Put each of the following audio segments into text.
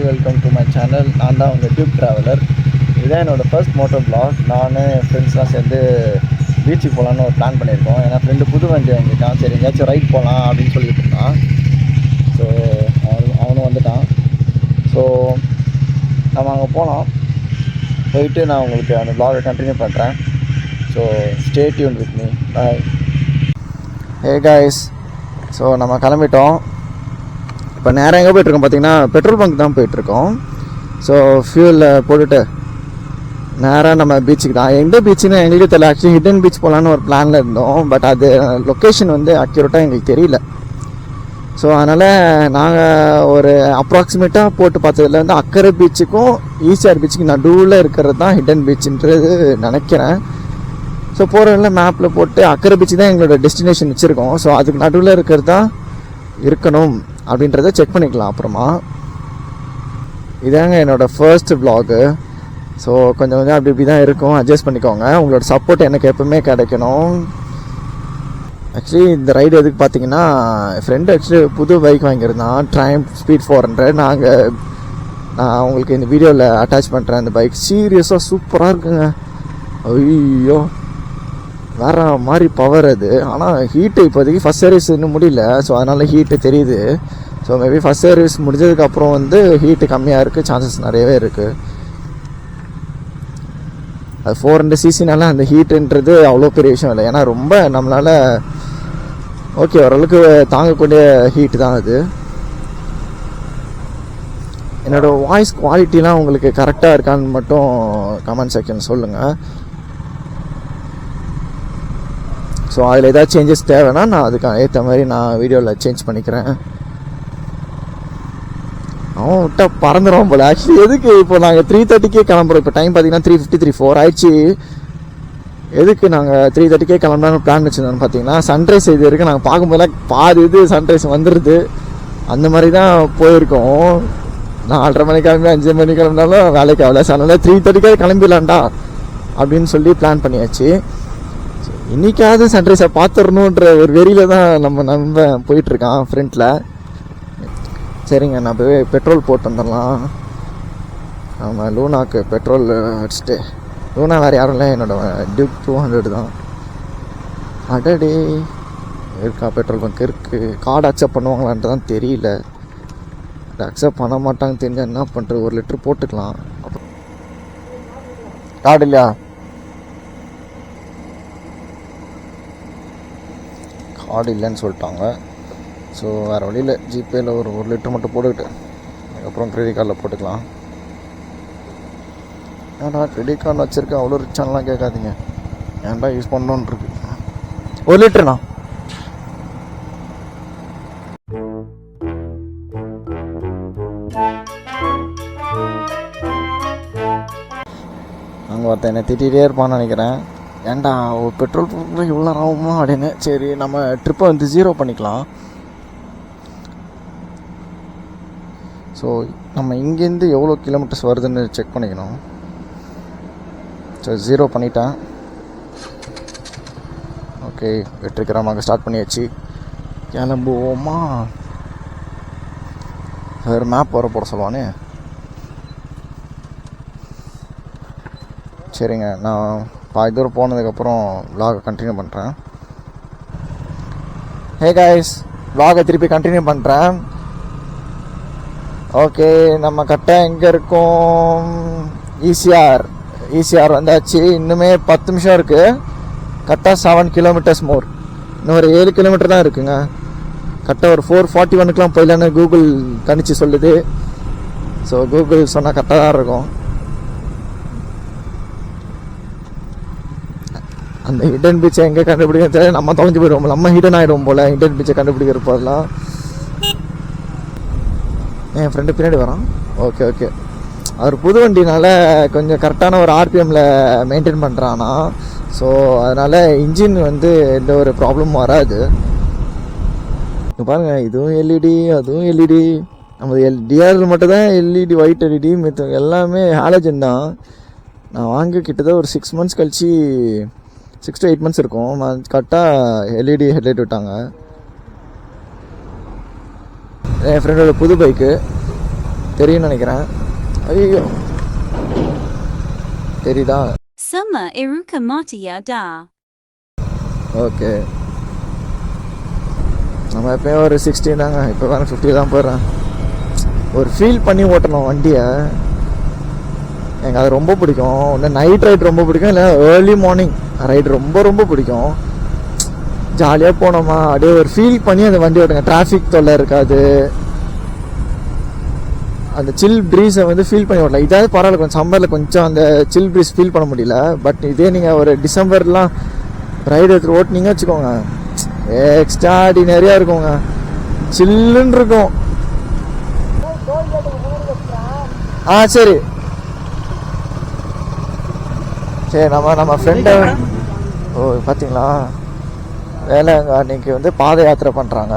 Welcome to my channel. நான் தான் உங்கள் டியூப் ட்ராவலர். இதுதான் என்னோடய ஃபர்ஸ்ட் மோட்டோ ப்ளாக். நான் ஃப்ரெண்ட்ஸ்லாம் சேர்ந்து பீச்சுக்கு போகலான்னு ஒரு பிளான் பண்ணியிருக்கோம். ஏன்னா ஃப்ரெண்டு புது வண்டி வாங்கிட்டான். சரி எங்கேயாச்சும் ரைட் போகலாம் அப்படின்னு சொல்லிட்டு இருந்தான். ஸோ அவனும் வந்துட்டான். ஸோ நம்ம அங்கே போகலாம். போயிட்டு நான் உங்களுக்கு அந்த ப்ளாகை கண்டினியூ பண்ணுறேன். So stay tuned with me. Bye. Hey guys, so நம்ம கிளம்பிட்டோம். இப்போ நேராக எங்கே போய்ட்ருக்கோம் பார்த்தீங்கன்னா பெட்ரோல் பங்க் தான் போயிட்டுருக்கோம். ஸோ ஃபியூலில் போட்டுட்டு நேராக நம்ம பீச்சுக்கு தான். எந்த பீச்சுன்னு எங்களுக்கு தெரியல. ஆக்சுவலி ஹிடன் பீச் போகலான்னு ஒரு பிளானில் இருந்தோம். பட் அது லொக்கேஷன் வந்து அக்யூரேட்டாக எங்களுக்கு தெரியல. ஸோ அதனால் நாங்கள் ஒரு அப்ராக்சிமேட்டாக போட்டு பார்த்ததுல வந்து அக்கரை பீச்சுக்கும் ஈசிஆர் பீச்சுக்கு நடுவில் இருக்கிறது தான் ஹிடன் பீச்சுன்றது நினைக்கிறேன். ஸோ போகிறதில் மேப்பில் போட்டு அக்கரை பீச்சு தான் எங்களோட டெஸ்டினேஷன் வச்சுருக்கோம். ஸோ அதுக்கு நடுவில் இருக்கிறது தான் இருக்கணும் அப்படின்றத செக் பண்ணிக்கலாம் அப்புறமா. இதாங்க என்னோடய ஃபர்ஸ்ட் வ்ளாகு. ஸோ கொஞ்சம் கொஞ்சம் அப்படி இப்படி தான் இருக்கும், அட்ஜஸ்ட் பண்ணிக்கோங்க. உங்களோட சப்போர்ட் எனக்கு எப்பவுமே கிடைக்கணும். ஆக்சுவலி இந்த ரைடு எதுக்கு பார்த்தீங்கன்னா, ஃப்ரெண்டு ஆக்சுவலி புது பைக் வாங்கியிருந்தான், ட்ரையம்ஃப் ஸ்பீட் 400. நான் உங்களுக்கு இந்த வீடியோவில் அட்டாச் பண்ணுறேன். அந்த பைக் சீரியஸாக சூப்பராக இருக்குங்க. ஐயோ வேறு மாதிரி பவர் அது. ஆனால் ஹீட்டு இப்போதைக்கு ஃபஸ்ட் சர்வீஸ் இன்னும் முடியல. ஸோ அதனால் ஹீட்டு தெரியுது. ஸோ மேபி ஃபஸ்ட் சர்வீஸ் முடிஞ்சதுக்கப்புறம் வந்து ஹீட்டு கம்மியாக இருக்குது, சான்சஸ் நிறையவே இருக்குது. அது 400cc அந்த ஹீட்டுன்றது அவ்வளோ பெரிய விஷயம் இல்லை. ஏன்னா ரொம்ப நம்மளால் ஓகே ஓரளவுக்கு தாங்கக்கூடிய ஹீட்டு தான் அது. என்னோடய வாய்ஸ் குவாலிட்டிலாம் உங்களுக்கு கரெக்டாக இருக்கான்னு மட்டும் கமெண்ட் செக்ஷன் சொல்லுங்கள். ஸோ அதில் ஏதாவது சேஞ்சஸ் தேவைன்னா நான் அதுக்கு ஏற்ற மாதிரி நான் வீடியோவில் சேஞ்ச் பண்ணிக்கிறேன். அவன் விட்டால் பறந்துடும் போல். ஆக்சுவலி எதுக்கு இப்போ நாங்கள் 3:30க்கே கிளம்புறோம். இப்போ டைம் பார்த்தீங்கன்னா 3:53 ஆயிடுச்சு. எதுக்கு நாங்கள் 3:30க்கே கிளம்புறான்னு பிளான் வச்சுருந்தோன்னு பார்த்தீங்கன்னா, சன்ரைஸ் இது இருக்குது. நாங்கள் பார்க்கும்போதெல்லாம் பாதி இது சன்ரைஸ் வந்துடுது. அந்த மாதிரி தான் போயிருக்கோம். 4:30 மணிக்கு கிளம்பி 5 மணிக்கு கிளம்பினாலும் வேலைக்கு ஆகல. ஸோ அதனால் 3:30க்கே கிளம்பிடலான்டா அப்படின்னு சொல்லி பிளான் பண்ணியாச்சு. இன்றைக்காவது சன்ரைஸை பார்த்துடணுன்ற ஒரு வெறியில் தான் நம்ம போயிட்டுருக்கான் ஃப்ரண்ட்டில். சரிங்க, நான் போய் பெட்ரோல் போட்டு வந்துடலாம். நம்ம லூனாக்கு பெட்ரோல் அடிச்சுட்டு, லூனா வேறு யாரும் இல்லை, என்னோடய டியூக் 200 தான். அடடே இருக்கா, பெட்ரோல் பங்க் இருக்குது. கார்டு அக்செப்ட் பண்ணுவாங்களான்ட்டு தான் தெரியல. அக்செப்ட் பண்ண மாட்டாங்க தெரிஞ்சா என்ன பண்ணுறது, 1 லிட்டர் போட்டுக்கலாம். அப்புறம் கார்டு இல்லையா, கார்டு இல்லைன்னு சொல்லிட்டாங்க. ஸோ வேறு வழியில் ஜிபேயில் ஒரு 1 லிட்டர் மட்டும் போட்டுக்கிட்டு அதுக்கப்புறம் கிரெடிட் கார்டில் போட்டுக்கலாம். ஏன்டா கிரெடிட் கார்டு வச்சுருக்கேன் அவ்வளோ ரிச்சானலாம் கேட்காதீங்க, ஏன்டா யூஸ் பண்ணணுன்னு இருக்கு. 1 லிட்டர்ண்ணா. அங்கே ஒருத்தன் என்னை திட்டிகிட்டே இருப்பான்னு நினைக்கிறேன். ஏன்டா ஒரு பெட்ரோல் பங்க்கில் இவ்வளோ ஆகுமா அப்படின்னு. சரி நம்ம ட்ரிப்பை வந்து 0 பண்ணிக்கலாம். ஸோ நம்ம இங்கேருந்து எவ்வளோ கிலோமீட்டர்ஸ் வருதுன்னு செக் பண்ணிக்கணும். ஸோ 0 பண்ணிட்டேன். ஓகே, வெற்றிகரமாக ஸ்டார்ட் பண்ணியாச்சு. கிளம்புவோமா? வேறு மேப் வர போட சொல்லுவானே. சரிங்க, நான் பாதி தூரம் போனதுக்கப்புறம் vlog கண்டினியூ பண்ணுறேன். ஹே காய்ஸ், vlog திருப்பி கண்டினியூ பண்ணுறேன். ஓகே, நம்ம கரெக்டாக எங்கே இருக்கோம்? ஈசிஆர் வந்தாச்சு. இன்னுமே 10 நிமிஷம் இருக்குது. கரெக்டாக 7 கிலோமீட்டர்ஸ் மோர். இன்னும் ஒரு 7 கிலோமீட்டர் தான் இருக்குங்க. கரெக்டாக ஒரு 4:41க்கெலாம் போயிடலான்னு கூகுள் கணிச்சு சொல்லுது. ஸோ கூகுள் சொன்னால் கரெக்டாக தான் இருக்கும். அந்த ஹிடன் பீச்சை எங்கே கண்டுபிடிக்க தெரியல, நம்ம தொலைஞ்சு போயிடுவோம். நம்ம ஹிடன் ஆகிடுவோம் போல் ஹிடன் பீச்சை கண்டுபிடிக்கிற போதெல்லாம். என் ஃப்ரெண்டு பின்னாடி வரான். ஓகே, அவர் புது வண்டினால கொஞ்சம் கரெக்டான ஒரு ஆர்பிஎம்மில் மெயின்டைன் பண்ணுறான்னா. ஸோ அதனால் இன்ஜின் வந்து எந்த ஒரு ப்ராப்ளமும் வராது. இப்போ பாருங்கள், இதுவும் எல்இடி அதுவும் எல்இடி. நம்ம டிஆர்எல் மட்டும் தான் எல்இடி, ஒயிட் எல்இடி. மித்த எல்லாமே ஹாலஜன் தான். நான் வாங்கி கிட்டத்தட்ட ஒரு 6 months கழிச்சு 6 to 8 months இருக்கும். கரெக்டாக எல்இடி ஹெட்லைட் விட்டாங்க. என் ஃப்ரெண்டோட புது பைக்கு. தெரியும்னு நினைக்கிறேன். ஐயோ தெரியுதா? Sama iruka matia da. Okay, நம்ம எப்பயும் ஒரு 60 தாங்க, இப்போ வேறு 50 தான் போடுறேன். ஒரு ஃபீல் பண்ணி ஓட்டணும் வண்டியை. எனக்கு அது ரொம்ப பிடிக்கும். ஒன்று நைட் ரைட் ரொம்ப பிடிக்கும், இல்லை ஏர்லி மார்னிங் ரைடு ரொம்ப ரொம்ப பிடிக்கும். ஜாலியாக போனோமா அப்படியே ஒரு ஃபீல் பண்ணி அந்த வண்டி ஓட்டுங்க. டிராஃபிக் தொல்லை இருக்காது, அந்த சில் ப்ரீஸை வந்து ஃபீல் பண்ணி ஓட்டலாம். இதாவது பரவாயில்ல, கொஞ்சம் சம்மரில் கொஞ்சம் அந்த சில் ப்ரீஸ் ஃபீல் பண்ண முடியல. பட் இதே நீங்கள் ஒரு டிசம்பர்லாம் ரைடு எடுத்து ஓட்டினீங்க வச்சுக்கோங்க, எக்ஸ்ட்ராடினரியாக இருக்குங்க, சில்லுன்னு இருக்கும். சரி சரி, நம்ம ஃப்ரெண்டை பார்த்தீங்களா வேளாங்கண்ணிக்கு வந்து பாத யாத்திரை பண்ணுறாங்க.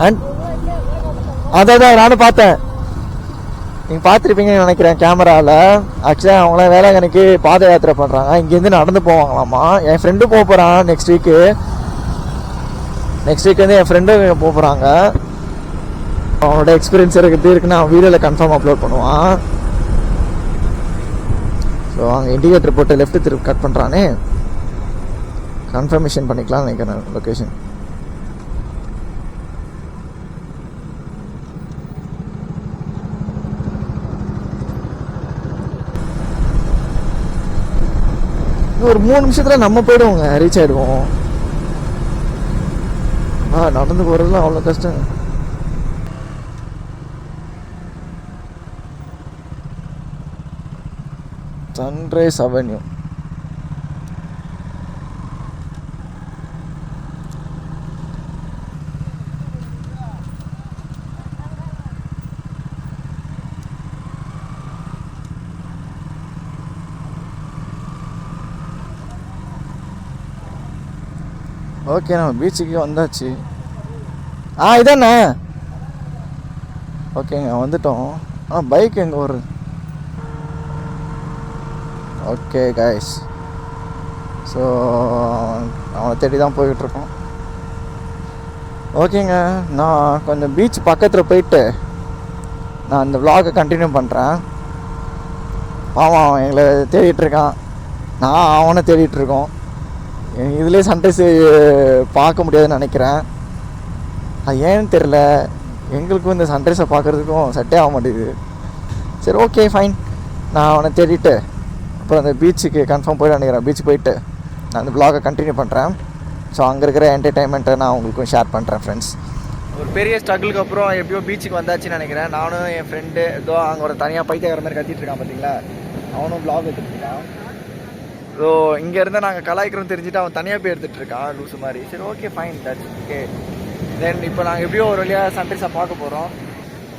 அண்ட் அதான் நானும் பார்த்தேன், நீங்கள் பார்த்துருப்பீங்கன்னு நினைக்கிறேன் கேமராவில். ஆக்சுவலாக அவங்களாம் வேளாங்கண்ணிக்கு பாத யாத்திரை பண்ணுறாங்க. இங்கேருந்து நடந்து போவாங்களாமா. என் ஃப்ரெண்டு போக போகிறான் நெக்ஸ்ட் வீக்கு வந்து என் ஃப்ரெண்டு போக போகிறாங்க. அவனோட எக்ஸ்பீரியன்ஸ் எப்படி இருக்குன்னு அவன் வீடியோவில் கன்ஃபார்ம் அப்லோட் பண்ணுவான். ஸோ அங்கே இண்டிகேட்டர் போட்டு லெஃப்ட் திருப்பி கட் பண்ணுறானே, கன்ஃபர்மேஷன் பண்ணிக்கலாம்னு நினைக்கிறேன் லொக்கேஷன். ஒரு 3 நிமிஷத்தில் நம்ம போயிடுவோங்க, ரீச் ஆகிடுவோம். நடந்து போகிறதுலாம் அவ்வளோ கஷ்டம். Sunrise avenue. ஓகே, நம்ம பீச்சுக்கு வந்தாச்சு. இதானே? ஓகேங்க, வந்துட்டோம். பைக் எங்கே வருது? ஓகே கைஸ், ஸோ அவனை தேடி தான் போய்கிட்ருக்கோம். ஓகேங்க, நான் கொஞ்சம் பீச் பக்கத்தில் போயிட்டு நான் அந்த vlog-ஐ கண்டினியூ பண்ணுறேன். அவன் எங்களை தேடிட்டுருக்கான், நான் அவனை தேடிட்டுருக்கோம். இதுலேயே சன்ரைஸ் பார்க்க முடியாதுன்னு நினைக்கிறேன். அது ஏன்னு தெரில, எங்களுக்கும் இந்த சன்ரைஸை பார்க்குறதுக்கும் செட்டே ஆக மாட்டேங்குது. சரி ஓகே ஃபைன், நான் அவனை தேடிட்டு அப்புறம் அந்த பீச்சுக்கு கன்ஃபார்ம் போய்ட்டு நினைக்கிறேன். பீச் போயிட்டு நான் அந்த vlog-ஐ கண்டினியூ பண்ணுறேன். ஸோ அங்கே இருக்கிற என்டர்டைன்மெண்ட்டை நான் உங்களுக்கும் ஷேர் பண்ணுறேன் ஃப்ரெண்ட்ஸ். ஒரு பெரிய ஸ்ட்ரகிளுக்கு அப்புறம் எப்படியோ பீச்சுக்கு வந்தாச்சுன்னு நினைக்கிறேன். நானும் என் ஃப்ரெண்டு ஏதோ அங்கே ஒரு தனியாக பைத்தியக்கார மாதிரி கத்திட்டு இருக்கான் பார்த்தீங்களா, அவனும் vlog எடுத்துகிட்டு இருக்கான். ஸோ இங்கேருந்து நாங்கள் கலாய்க்கிறோம் தெரிஞ்சுட்டு அவன் தனியாக போய் எடுத்துகிட்டு இருக்கான் லூஸு மாதிரி. சரி ஓகே ஃபைன், தட்ஸ் ஓகே. தென் இப்போ நாங்கள் எப்படியோ ஒரு வழியாக சன்ரைஸாக பார்க்க போகிறோம்.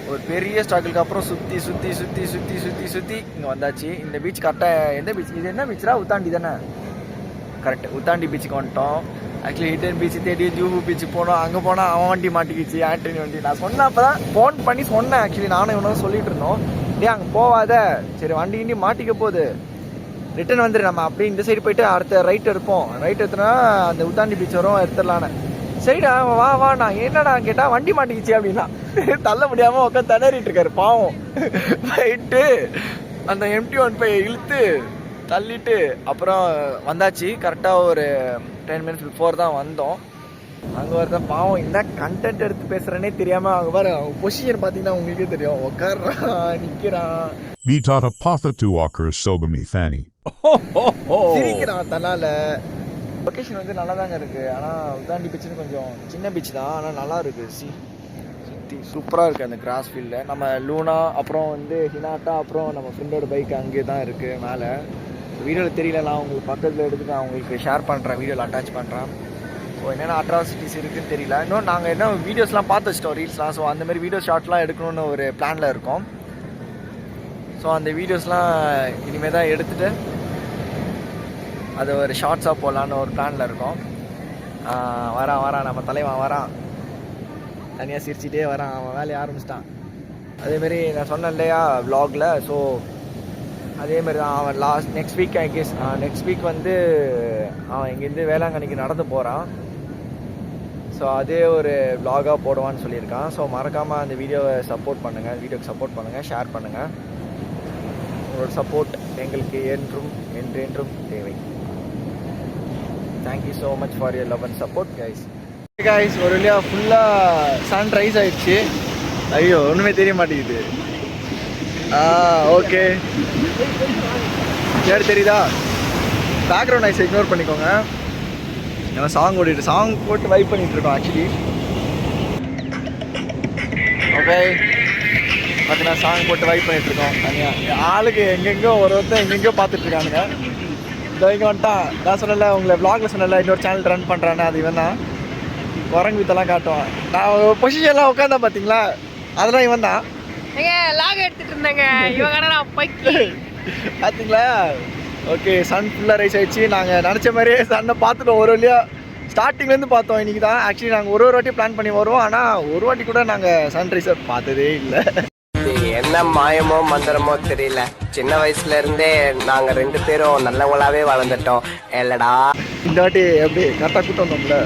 ஒரு பெரிய ஸ்ட்ரகிளுக்கு அப்புறம் சுற்றி சுற்றி சுற்றி சுற்றி சுற்றி சுற்றி இங்கே வந்தாச்சு. இந்த பீச் கரெக்டாக எந்த பீச் இது? என்ன பீச்சா? உத்தாண்டி தானே? கரெக்ட், உத்தாண்டி பீச்சுக்கு வந்துட்டோம். ஆக்சுவலி ஹிடன் பீச்சு தேடி ஜூஹு பீச்சுக்கு போனோம். அங்கே போனால் அவன் வண்டி மாட்டிக்கிச்சு, ஆண்டனி வண்டி. நான் சொன்னேன், அப்போ தான் ஃபோன் பண்ணி சொன்னேன். ஆக்சுவலி நானும் இவனும் சொல்லிட்டு இருந்தோம், அங்கே போவாத, சரி வண்டி கிண்டி மாட்டிக்க போகுது, ரிட்டன் வந்துடு, நம்ம அப்படியே இந்த சைடு போயிட்டு அடுத்த ரைட் எடுப்போம், ரைட் எடுத்தோன்னா அந்த உத்தாண்டி பீச் வரும், எடுத்துடலான்னு. சரிடா வா நான் என்னடா கேட்டால் வண்டி மாட்டிக்கிச்சு அப்படின்னா தள்ள முடியாமல் உட்காந்து திணறிட்டு இருக்காரு பாவம். ரைட்டு அந்த MT-15 இழுத்து தள்ளிட்டு அப்புறம் வந்தாச்சு. கரெக்டாக ஒரு 10 minutes பிஃபோர் தான் வந்தோம். அங்கே வரதான் பாவம் என்ன கண்டென்ட் எடுத்து பேசுகிறேன்னே தெரியாமல் அவங்க பாரு, அவங்க பொசிஷன் பார்த்தீங்கன்னா உங்களுக்கே தெரியும், உட்கார்றான் நிற்கிறான். Vi tar a patha to walker Sogami Fanny. சிரிக்கிறான் தன்னால. லொக்கேஷன் வந்து நல்லா தாங்க இருக்குது. ஆனால் உத்தாண்டி பீச்சுன்னு கொஞ்சம் சின்ன பீச் தான், ஆனால் நல்லா இருக்குது. சுற்றி சூப்பராக இருக்குது அந்த கிராஸ் ஃபீல்டில். நம்ம லூனா அப்புறம் வந்து ஹினாட்டா அப்புறம் நம்ம ஃப்ரெண்டோட பைக் அங்கே தான் இருக்குது மேலே. வீடியோவில் தெரியல, நான் உங்களுக்கு பக்கத்தில் எடுத்து நான் உங்களுக்கு ஷேர் பண்ணுறேன், வீடியோவில் அட்டாச் பண்ணுறேன். ஸோ என்னென்ன அட்ராசிட்டிஸ் இருக்குதுன்னு தெரியல. இன்னும் நாங்கள் என்ன வீடியோஸ்லாம் பார்த்து வச்சிட்டோம், ரீல்ஸ்லாம். ஸோ அந்தமாதிரி வீடியோ ஷார்ட்லாம் எடுக்கணும்னு ஒரு பிளானில் இருக்கோம். ஸோ அந்த வீடியோஸ்லாம் இனிமேல் தான் எடுத்துகிட்டு அது ஒரு ஷார்ட்ஸாக போடலான்னு ஒரு பிளானில் இருக்கோம். வரான் நம்ம தலைவன் வரான், தனியாக சிரிச்சிட்டே வரான், அவன் வேலையை ஆரம்பிச்சிட்டான். அதேமாரி நான் சொன்னேன் இல்லையா vlogல. ஸோ அதேமாரி தான் அவன் next week I guess next week வந்து அவன் இங்கேருந்து வேளாங்கண்ணிக்கு நடந்து போகிறான். ஸோ அதே ஒரு vlog-ஆ போடுவான்னு சொல்லியிருக்கான். ஸோ மறக்காமல் அந்த வீடியோவை சப்போர்ட் பண்ணுங்கள், வீடியோக்கு சப்போர்ட் பண்ணுங்கள், ஷேர் பண்ணுங்கள். உங்களோட சப்போர்ட் எங்களுக்கு என்றும் என்றென்றும் தேவை. Thank you so much for your love and support guys. Guys ஒரு வழியாக ஃபுல்லாக சன்ரைஸ் ஆயிடுச்சு. ஐயோ ஒன்றுமே தெரிய மாட்டேங்குது. ஓகே யார் தெரியுதா? பேக்ரவுண்ட் நாய்ஸ் இக்னோர் பண்ணிக்கோங்க. நம்ம சாங் போட்டு வைப் பண்ணிட்டு இருக்கோம் ஆக்சுவலி. ஓகே பார்த்தீங்கன்னா சாங் போட்டு வைப் பண்ணிட்டு இருக்கோம் தனியாக. ஆளுக்கு எங்கெங்கோ ஒருத்தர் எங்கெங்கோ பார்த்துட்டு இருக்கானுங்க. இங்கே வந்துட்டான். நான் சொன்னல உங்களை vlogல சொன்னல இன்னொரு சேனல் ரன் பண்ணுறானே, அது இவன் தான். குரங்கு வித்தெல்லாம் காட்டுவான். நான் பொசிஷன்லாம் உட்காந்தா பார்த்தீங்களா, அதெல்லாம் இவன் தான். லாக் எடுத்துட்டு இருந்தாங்க இவன் பார்த்தீங்களா? ஓகே சன் ஃபுல்லாக ரைஸ் ஆயிடுச்சு. நாங்கள் நினச்ச மாதிரியே சன்னை பார்த்துட்டோம். ஒரு வழியாக ஸ்டார்டிங்லேருந்து பார்த்தோம். இன்றைக்கி தான் ஆக்சுவலி நாங்கள் ஒரு வாட்டி பிளான் பண்ணி வருவோம். ஆனால் ஒரு வாட்டி கூட நாங்கள் சன்ரைஸை பார்த்ததே இல்லை. என்ன மாயமோ மந்திரமோ தெரியல, சின்ன வயசுல இருந்தே நாங்க 2 பேரும் நல்லவங்களாவே வளர்ந்துட்டோம் இல்லடா. இந்த வாட்டி எப்படி கரெக்டாக கூட்டம் வந்தோம்ல.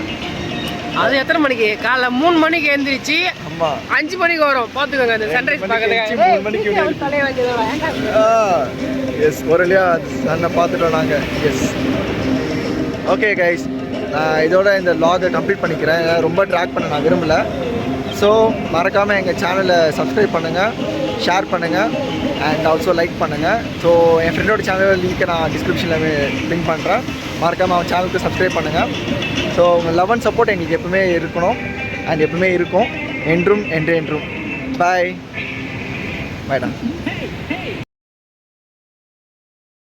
அது எத்தனை மணிக்கு? காலைல 3 மணிக்கு எழுந்திரிச்சு ஆமாம் 5 மணிக்கு வரும். பார்த்துக்கோங்க அந்த சன்ரைஸ் 3 மணிக்கு எஸ் ஒரு வழியாக சன்னை பார்த்துட்டோம் நாங்கள். எஸ் ஓகே கைஸ், நான் இதோட இந்த vlog-ஐ கம்ப்ளீட் பண்ணிக்கிறேன். ரொம்ப ட்ராக் பண்ண நான் விரும்பலை. ஸோ மறக்காமல் எங்கள் சேனலை சப்ஸ்கிரைப் பண்ணுங்கள், ஷேர் பண்ணுங்கள் அண்ட் ஆல்சோ லைக் பண்ணுங்கள். ஸோ என் ஃப்ரெண்டோட சேனலோட லிங்க்கை நான் டிஸ்கிரிப்ஷனில் லிங்க் பண்ணுறேன். மறக்காமல் அவன் சேனலுக்கு சப்ஸ்கிரைப் பண்ணுங்கள். ஸோ உங்கள் லவ் அண்ட் சப்போர்ட் எங்களுக்கு எப்பவுமே இருக்கணும் அண்ட் எப்பவுமே இருக்கும் என்றும் என்றும். பாய் பாய்டா.